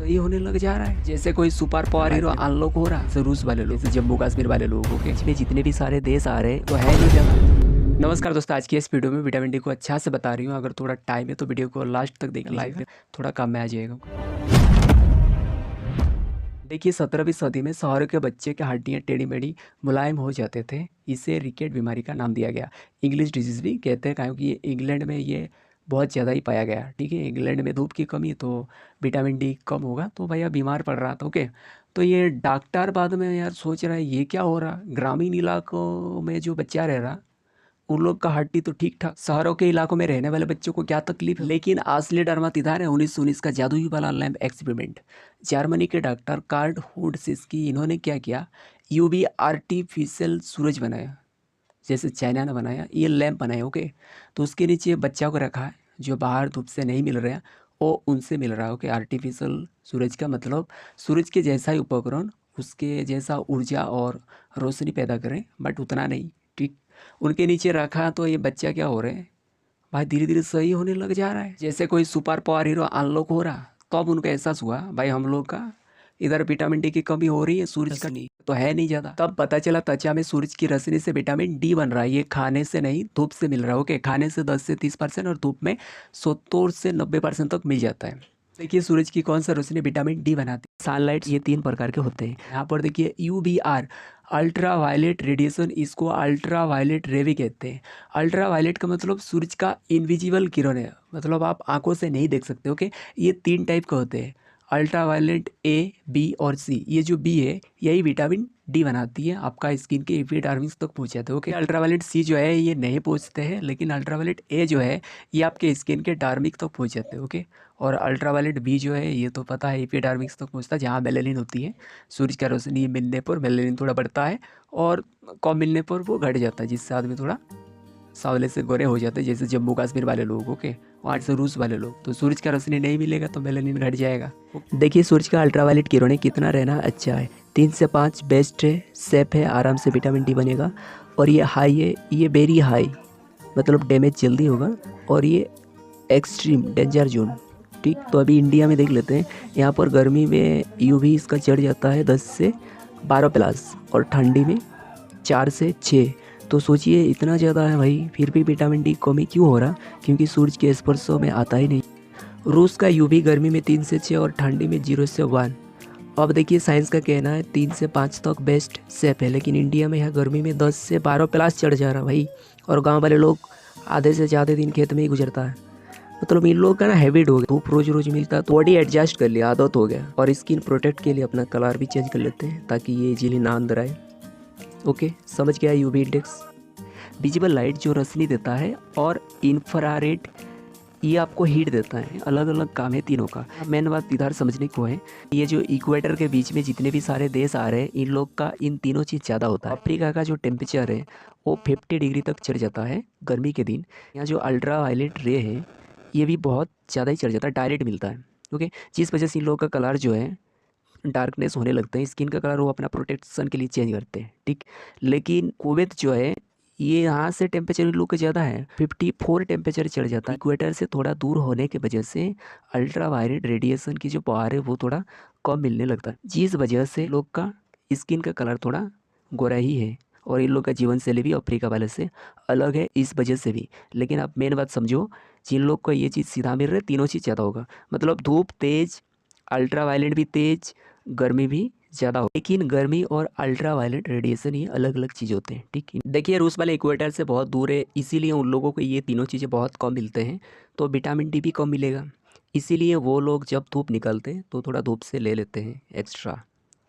तो ये होने लग जा रहा है जैसे कोई सुपर पावर हीरो अनलॉक हो रहा है। रूस वाले लोग, जैसे जम्मू कश्मीर वाले लोगों के इसमें जितने भी सारे देश आ रहे हैं तो है नहीं जगह। नमस्कार दोस्तों, आज की इस वीडियो में विटामिन डी को अच्छा से बता रही हूँ। अगर थोड़ा टाइम है तो वीडियो को लास्ट तक देख लीजिएगा, थोड़ा काम में आ जाएगा। देखिए 17वीं सदी में शहरों के बच्चे के हड्डियाँ टेढ़ी मेढ़ी मुलायम हो जाते थे। इसे रिकेट बीमारी का नाम दिया गया। इंग्लिश डिजीज भी कहते हैं क्योंकि ये इंग्लैंड में ये बहुत ज़्यादा ही पाया गया। ठीक है, इंग्लैंड में धूप की कमी तो विटामिन डी कम होगा तो भैया बीमार पड़ रहा था। ओके, तो ये डॉक्टर बाद में यार सोच रहा है ये क्या हो रहा, ग्रामीण इलाकों में जो बच्चा रह रहा उन लोग का हड्डी तो ठीक ठाक, शहरों के इलाकों में रहने वाले बच्चों को क्या तकलीफ है। लेकिन असली डर्मातिदार है 1919 का जादुई वाला लैंप एक्सपेरिमेंट। जर्मनी के डॉक्टर कार्ल हुडसिस्की, इन्होंने क्या किया, यूवी आर्टिफिशियल सूरज बनाया, जैसे चाइना ने बनाया ये लैंप बनाया। ओके, तो उसके नीचे बच्चा को रखा है जो बाहर धूप से नहीं मिल रहा है, वो उनसे मिल रहा है। ओके, आर्टिफिशियल सूरज का मतलब सूरज के जैसा ही उपकरण, उसके जैसा ऊर्जा और रोशनी पैदा करें, बट उतना नहीं। ठीक, उनके नीचे रखा तो ये बच्चा क्या हो रहे हैं भाई, धीरे धीरे सही होने लग जा रहा है जैसे कोई सुपर पावर हीरो अनलॉक हो रहा। तो अब उनको एहसास हुआ भाई हम लोग का इधर विटामिन डी की कमी हो रही है, सूरज का नहीं तो है नहीं ज़्यादा। तब पता चला त्वचा में सूरज की रोशनी से विटामिन डी बन रहा है। ये खाने से नहीं धूप से मिल रहा है। ओके, खाने से 10 से 30% और धूप में 70 से 90% तक मिल जाता है। देखिए सूरज की कौन सा रोशनी विटामिन डी बनाती है। सनलाइट ये 3 प्रकार के होते हैं। यहाँ पर देखिए यूवीआर, अल्ट्रा वायलेट रेडिएशन, इसको अल्ट्रा वायलेट रे भी कहते हैं। अल्ट्रा वायलेट का मतलब सूरज का इनविजिबल किरण है, मतलब आप आंखों से नहीं देख सकते। ओके, ये 3 टाइप के होते हैं, अल्ट्रा वायलेट ए, बी और सी। ये जो बी है यही विटामिन डी बनाती है, आपका स्किन के एपिडर्मिस तक पहुँच जाते हैं। ओके, अल्ट्रा वायलेट सी जो है ये नहीं पहुँचते हैं, लेकिन अल्ट्रा वायलेट ए जो है ये आपके स्किन के डार्मिक तक पहुँच जाते हैं। ओके, और अल्ट्रा वायलेट बी जो है ये तो पता है एपिडर्मिस तक पहुँचता है, जहाँ मेलेनिन होती है। सूरज का रोशनी मिलने पर मेलेनिन थोड़ा बढ़ता है और कम मिलने पर वो घट जाता है, जिससे आदमी थोड़ा सांवले से गोरे हो जाते हैं, जैसे जम्मू कश्मीर वाले लोग। ओके, वहाँ से रूस वाले लोग, तो सूरज का रोशनी नहीं मिलेगा तो मेलेनिन घट जाएगा। देखिए सूरज का अल्ट्रावायलेट किरणें कितना रहना अच्छा है, 3 से 5 बेस्ट है, सेफ है, आराम से विटामिन डी बनेगा। और ये हाई है, ये वेरी हाई, मतलब डैमेज जल्दी होगा। और ये एक्सट्रीम डेंजर जोन। ठीक, तो अभी इंडिया में देख लेते हैं। यहाँ पर गर्मी में यूवी इसका चढ़ जाता है 10 से 12 प्लस, और ठंडी में 4 से 6। तो सोचिए इतना ज़्यादा है भाई, फिर भी विटामिन डी कमी क्यों हो रहा, क्योंकि सूरज के स्पर्शों में आता ही नहीं। रूस का यूवी गर्मी में 3 से 6 और ठंडी में 0 से 1। अब देखिए साइंस का कहना है 3 से 5 तक बेस्ट सेफ है, लेकिन इंडिया में यहाँ गर्मी में 10 से 12 प्लस चढ़ जा रहा भाई। और गांव वाले लोग आधे से ज़्यादा दिन खेत में ही गुजरता है। मतलब इन लोग का ना हैबिट हो गया, धूप रोज रोज मिलता है तो बॉडी एडजस्ट कर लिया, आदत हो गया। और स्किन प्रोटेक्ट के लिए अपना कलर भी चेंज कर लेते हैं ताकि ये इजीली ना अंदर आए। ओके, समझ गया। यूवी इंडेक्स विजिबल लाइट जो रोशनी देता है, और इंफ्रारेड ये आपको हीट देता है। अलग अलग काम है तीनों का। मेन बात इधर समझने को है, ये जो इक्वेटर के बीच में जितने भी सारे देश आ रहे हैं इन लोग का इन तीनों चीज़ ज़्यादा होता है। अफ्रीका का जो टेम्परेचर है वो 50 डिग्री तक चढ़ जाता है गर्मी के दिन। यहाँ जो अल्ट्रा वायलेट रे है ये भी बहुत ज़्यादा ही चढ़ जाता है, डायरेक्ट मिलता है। ओके, जिस वजह से इन लोगों का कलर जो है डार्कनेस होने लगते हैं, स्किन का कलर वो अपना प्रोटेक्शन के लिए चेंज करते हैं। ठीक, लेकिन कुवैत जो है ये यहाँ से टेम्परेचर इन लोग का ज़्यादा है, 54 टेम्परेचर चढ़ जाता है। इक्वेटर से थोड़ा दूर होने की वजह से अल्ट्रा वायलेट रेडिएशन की जो पावर है वो थोड़ा कम मिलने लगता है, जिस वजह से लोग का स्किन का कलर थोड़ा गोरा ही है। और इन लोग का जीवन शैली भी अफ्रीका वाले से अलग है इस वजह से भी। लेकिन आप मेन बात समझो, जिन लोग को ये चीज़ सीधा मिल रहा है तीनों चीज़ ज़्यादा होगा, मतलब धूप तेज, अल्ट्रा वायलेट भी तेज, गर्मी भी ज़्यादा हो। लेकिन गर्मी और अल्ट्रा वायलेट रेडिएशन ये अलग अलग चीज़ होते हैं। ठीक, देखिए रूस वाले इक्वेटर से बहुत दूर है, इसीलिए उन लोगों को ये तीनों चीज़ें बहुत कम मिलते हैं, तो विटामिन डी भी कम मिलेगा। इसीलिए वो लोग जब धूप निकलते हैं तो थोड़ा धूप से ले लेते हैं एक्स्ट्रा।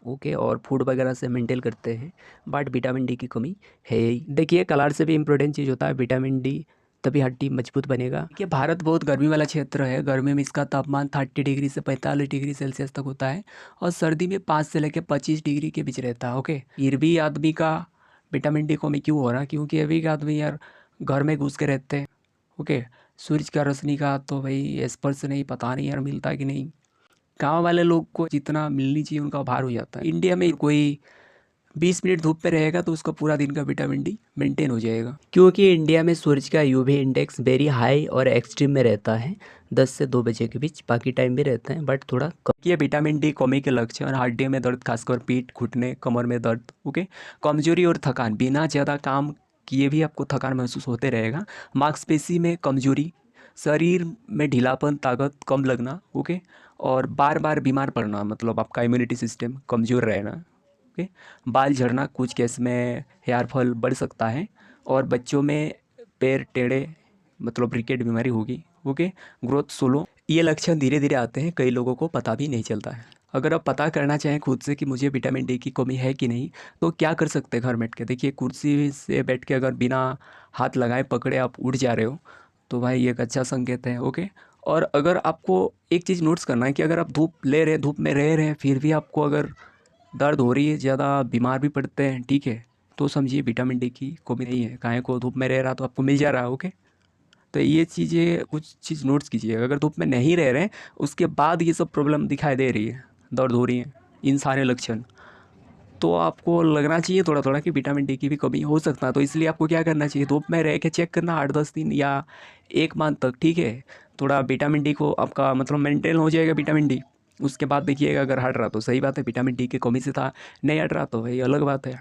ओके, और फूड वगैरह से मेंटेन करते हैं, बट विटामिन डी की कमी है ही। देखिए कलर से भी इम्पोर्टेंट चीज़ होता है विटामिन डी, तभी हड्डी मजबूत बनेगा। देखिए भारत बहुत गर्मी वाला क्षेत्र है, गर्मी में इसका तापमान 30 डिग्री से 45 डिग्री सेल्सियस तक होता है, और सर्दी में 5 से लेकर 25 डिग्री के बीच रहता है। ओके, फिर भी आदमी का विटामिन डी कमी क्यों हो रहा है, क्योंकि अभी के आदमी यार घर में घुस के रहते हैं। ओके, सूरज का रोशनी का तो भाई स्पर्श नहीं, पता नहीं यार मिलता कि नहीं। गाँव वाले लोग को जितना मिलनी चाहिए उनका भार हो जाता है। इंडिया में कोई 20 मिनट धूप पे रहेगा तो उसका पूरा दिन का विटामिन डी मेंटेन हो जाएगा। क्योंकि इंडिया में सूरज का यूवी इंडेक्स वेरी हाई और एक्सट्रीम में रहता है 10 से 2 बजे के बीच, बाकी टाइम भी रहता है बट थोड़ा कम। ये विटामिन डी कमी के लक्षण, हड्डियों में दर्द, खासकर पीठ, घुटने, कमर में दर्द, ओके। कमजोरी और थकान, बिना ज़्यादा काम किए भी आपको थकान महसूस होते रहेगा। मांसपेशी में कमजोरी, शरीर में ढीलापन, ताकत कम लगना, ओके। और बार बार बीमार पड़ना, मतलब आपका इम्यूनिटी सिस्टम कमज़ोर रहना, ओके। बाल झड़ना, कुछ केस में हेयर फॉल बढ़ सकता है, और बच्चों में पैर टेढ़े, मतलब रिकेट बीमारी होगी, ओके। ग्रोथ स्लो, ये लक्षण धीरे धीरे आते हैं, कई लोगों को पता भी नहीं चलता है। अगर आप पता करना चाहें खुद से कि मुझे विटामिन डी की कमी है कि नहीं, तो क्या कर सकते हैं घर बैठ के। देखिए, कुर्सी से बैठ के अगर बिना हाथ लगाए पकड़े आप उठ जा रहे हो, तो भाई ये एक अच्छा संकेत है, ओके। और अगर आपको एक चीज़ नोट्स करना है कि अगर आप धूप ले रहे हैं, धूप में रह रहे हैं, फिर भी आपको अगर दर्द हो रही है, ज़्यादा बीमार भी पड़ते हैं, ठीक है, तो समझिए विटामिन डी की कमी नहीं है। काहे को धूप में रह रहा तो आपको मिल जा रहा है, ओके। तो ये चीज़ें, कुछ चीज़ नोट्स कीजिएगा। अगर धूप में नहीं रह रहे हैं, उसके बाद ये सब प्रॉब्लम दिखाई दे रही है, दर्द हो रही है, इन सारे लक्षण, तो आपको लगना चाहिए थोड़ा थोड़ा कि विटामिन डी की भी कमी हो सकता है। तो इसलिए आपको क्या करना चाहिए, धूप में रह के चेक करना 8-10 दिन या 1 मंथ तक, ठीक है। थोड़ा विटामिन डी को आपका मतलब मेंटेन हो जाएगा विटामिन डी। उसके बाद देखिएगा, अगर हट रहा तो सही बात है, विटामिन डी की कमी से था। नहीं हट रहा तो भाई अलग बात है,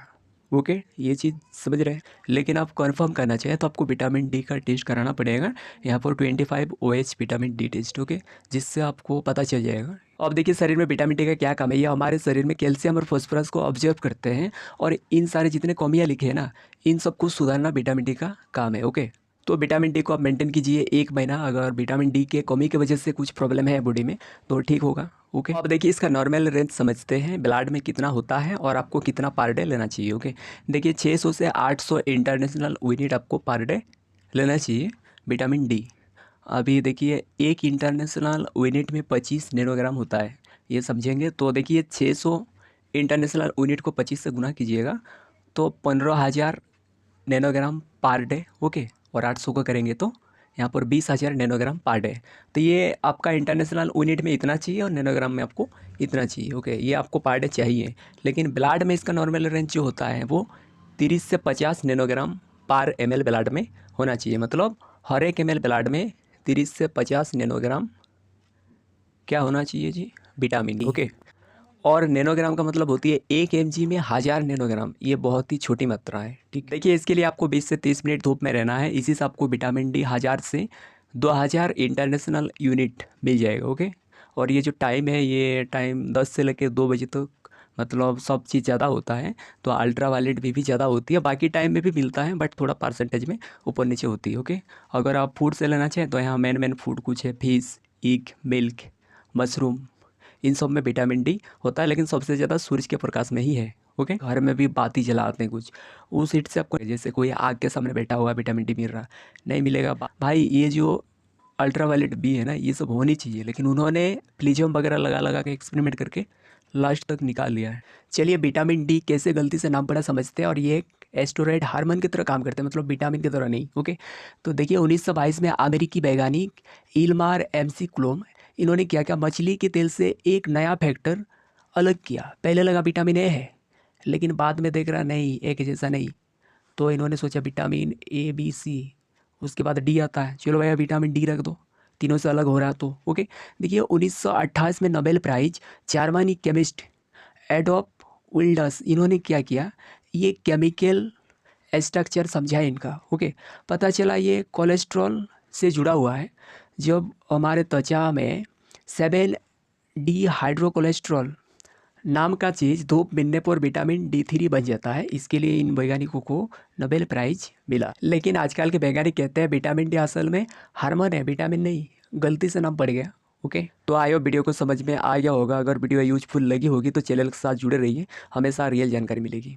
ओके। ये चीज़ समझ रहे हैं। लेकिन आप कंफर्म करना चाहें तो आपको विटामिन डी का टेस्ट कराना पड़ेगा, यहाँ पर 25 OH vitamin D test, okay, जिससे आपको पता चल जाएगा। अब देखिए, शरीर में विटामिन डी का क्या काम है। ये हमारे शरीर में कैल्शियम और फॉस्फोरस को ऑब्जर्व करते हैं, और इन सारे जितने कमियाँ लिखे हैं ना, इन सबको सुधारना विटामिन डी का काम है, ओके। तो विटामिन डी को आप मेंटेन कीजिए 1 महीना। अगर विटामिन डी के कमी की वजह से कुछ प्रॉब्लम है बॉडी में तो ठीक होगा, ओके। अब देखिए, इसका नॉर्मल रेंज समझते हैं, ब्लड में कितना होता है और आपको कितना पर डे लेना चाहिए, ओके। देखिए, 600 से 800 इंटरनेशनल यूनिट आपको पर डे लेना चाहिए विटामिन डी। अभी देखिए, एक इंटरनेशनल यूनिट में 25 नैनोग्राम होता है, ये समझेंगे। तो देखिए, 600 इंटरनेशनल यूनिट को 25 से गुना कीजिएगा तो 15,000 नैनोग्राम पर डे, ओके। और 800 को करेंगे तो यहाँ पर 20,000 नैनोग्राम पर डे। तो ये आपका इंटरनेशनल यूनिट में इतना चाहिए और नैनोग्राम में आपको इतना चाहिए, ओके। ये आपको पर डे चाहिए। लेकिन ब्लड में इसका नॉर्मल रेंज जो होता है वो 30 से 50 नैनोग्राम पर ml ब्लड में होना चाहिए। मतलब हर एक ml ब्लड में 30 से 50 नैनोग्राम क्या होना चाहिए जी, विटामिन डी, ओके। और नैनोग्राम का मतलब होती है 1 mg में 1000 नैनोग्राम, ये बहुत ही छोटी मात्रा है, ठीक। देखिए, इसके लिए आपको 20 से 30 मिनट धूप में रहना है, इसी से आपको विटामिन डी 1000 से 2000 इंटरनेशनल यूनिट मिल जाएगा, ओके। और ये जो टाइम है, ये टाइम 10 से लेकर 2 बजे तक, मतलब सब चीज़ ज़्यादा होता है। तो अल्ट्रा वायलेट भी ज़्यादा होती है, बाकी टाइम में भी मिलता है बट थोड़ा परसेंटेज में ऊपर नीचे होती है, ओके। अगर आप फूड से लेना चाहें तो यहाँ मेन फूड कुछ है, फिश, एग, मिल्क, मशरूम, इन सब में विटामिन डी होता है। लेकिन सबसे ज़्यादा सूरज के प्रकाश में ही है, ओके। घर में भी बाती जलाते हैं कुछ, उस हीट से आपको, जैसे कोई आग के सामने बैठा हुआ विटामिन डी मिल रहा, नहीं मिलेगा भाई। ये जो अल्ट्रा वायलेट बी है ना, ये सब होनी चाहिए, लेकिन उन्होंने प्लीजियम वगैरह लगा लगा के एक्सपेरिमेंट करके लास्ट तक निकाल लिया है। चलिए, विटामिन डी कैसे गलती से नाम पड़ा समझते हैं। और ये एक एस्टेरॉयड हार्मोन की तरह काम करते हैं, मतलब विटामिन की तरह नहीं, ओके। तो देखिए, 1922 में अमेरिकी वैज्ञानिक इल्मार MC क्लोम, इन्होंने क्या किया, मछली के तेल से एक नया फैक्टर अलग किया। पहले लगा विटामिन ए है, लेकिन बाद में देख रहा नहीं, एक जैसा नहीं। तो इन्होंने सोचा विटामिन A B C, उसके बाद डी आता है, चलो भैया विटामिन डी रख दो, तीनों से अलग हो रहा तो, ओके। देखिए, 1928 में Nobel prize Germany chemist Adolf Windaus, इन्होंने क्या किया, ये केमिकल स्ट्रक्चर समझा इनका, ओके। पता चला ये कोलेस्ट्रॉल से जुड़ा हुआ है। जब हमारे त्वचा में 7D हाइड्रोकोलेस्ट्रॉल नाम का चीज़ धूप मिलने पर विटामिन D3 बन जाता है। इसके लिए इन वैज्ञानिकों को नोबेल प्राइज मिला। लेकिन आजकल के वैज्ञानिक कहते हैं विटामिन डी असल में हार्मोन है, विटामिन नहीं, गलती से नाम पड़ गया, ओके। तो आई होप वीडियो को समझ में आ गया होगा। अगर वीडियो यूजफुल लगी होगी तो चैनल के साथ जुड़े रहिए, हमेशा रियल जानकारी मिलेगी।